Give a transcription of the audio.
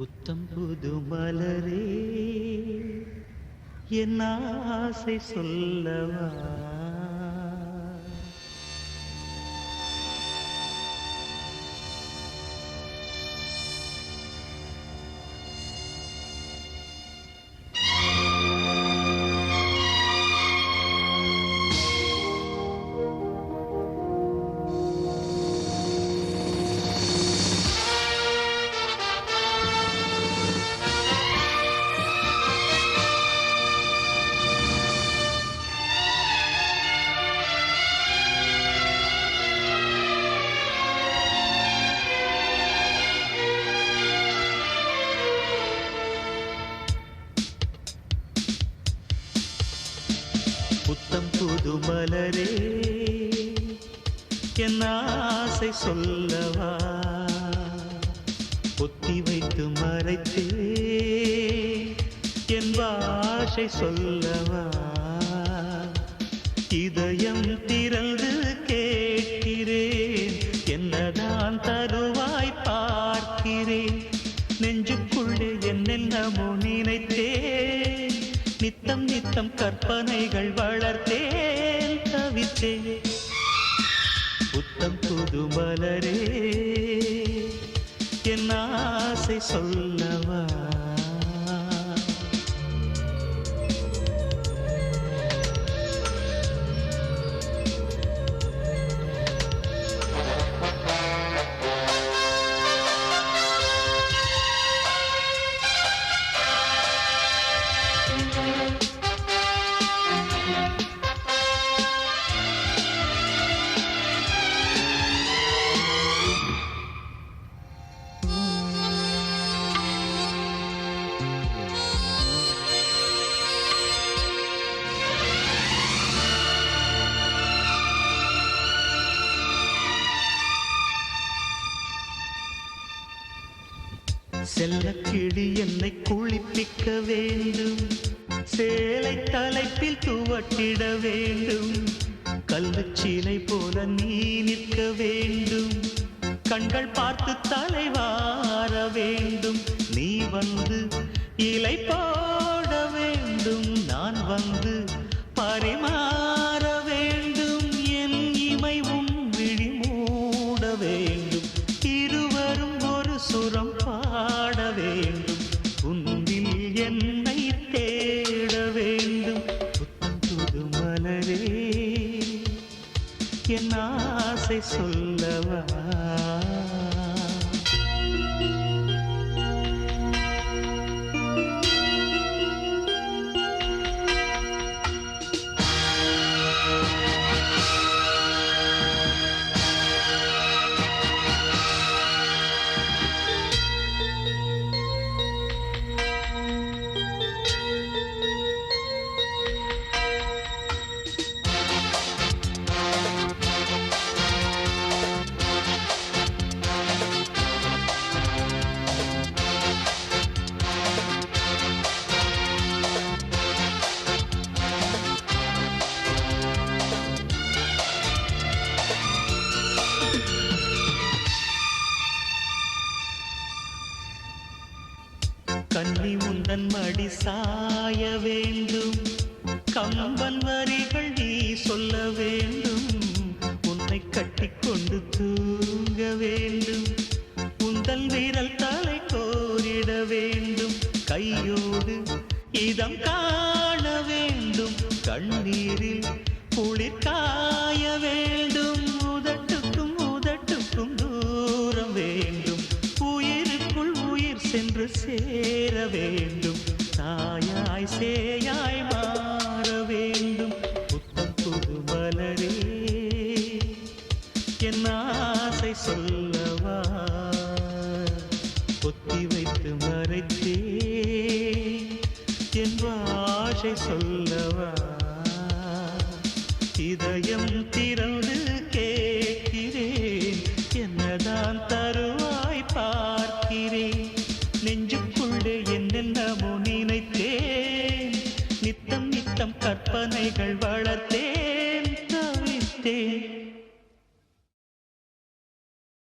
புத்தம் புது மலரே என் ஆசை சொல்லவா. புத்தம் புது மலரே என் ஆசை சொல்லவா. பொத்தி வைத்து மறைத்தே என் பாஷை சொல்லவா. இதயம் திறந்து கேட்கிறேன், என்னதான் தருவாய் பார்க்கிறேன். நெஞ்சுக்குள்ளே என்னென்னமோ நினைத்தேன், நித்தம் நித்தம் கற்பனைகள் வளர்த்தேன், தவித்தேன். புத்தம் புது மலரே என் ஆசை சொல்லவா. செல்லக்கிளி என்னை குளிப்பிக்க வேண்டும், சேலை தலைப்பில் துவட்டிட வேண்டும். கல்லுச்சிலை போல நீ நிற்க வேண்டும், கண்கள் பார்த்து தலைவார வேண்டும். நீ வந்து இலை போட வேண்டும், நான் வந்து பரிமாற வேண்டும். என் இமை உன் விழி மூட வேண்டும், இருவரும் ஒரு சுரம் பாட வேண்டும். உன்னில் என்னை தேட வேண்டும். புத்தம் புது மலரே என் ஆசை சொல்லவா. கன்னி உந்தன் மடி சாய வேண்டும், கம்பன் வரிகள் நீ சொல்ல வேண்டும். உன்னை கட்டிக்கொண்டு தூங்க வேண்டும், உந்தன் விரல் தலை கோரிட வேண்டும். கையோடு இதம் காண வேண்டும், கண்ணீரில் குளிர் காய வேண்டும். உதட்டுக்கும் உதட்டுக்கும் தூரம் வேண்டும், உயிருக்குள் உயிர் சென்று சேர வேண்டும். தாயாய் சேயாய் மாற வேண்டும். புத்தம் புது மலரே என் ஆசை சொல்லவா. பொத்தி வைத்து மறைத்தே என் பாஷை சொல்லவா. இதயம் திறந்து கேட்கிறேன், என்னதான் தருவாய் பார்க்கிறேன். நெஞ்சுக்குள்ளே என்னென்னமோ நினைத்தேன், நித்தம் நித்தம் கற்பனைகள் வளர்த்தேன், தவித்தேன்.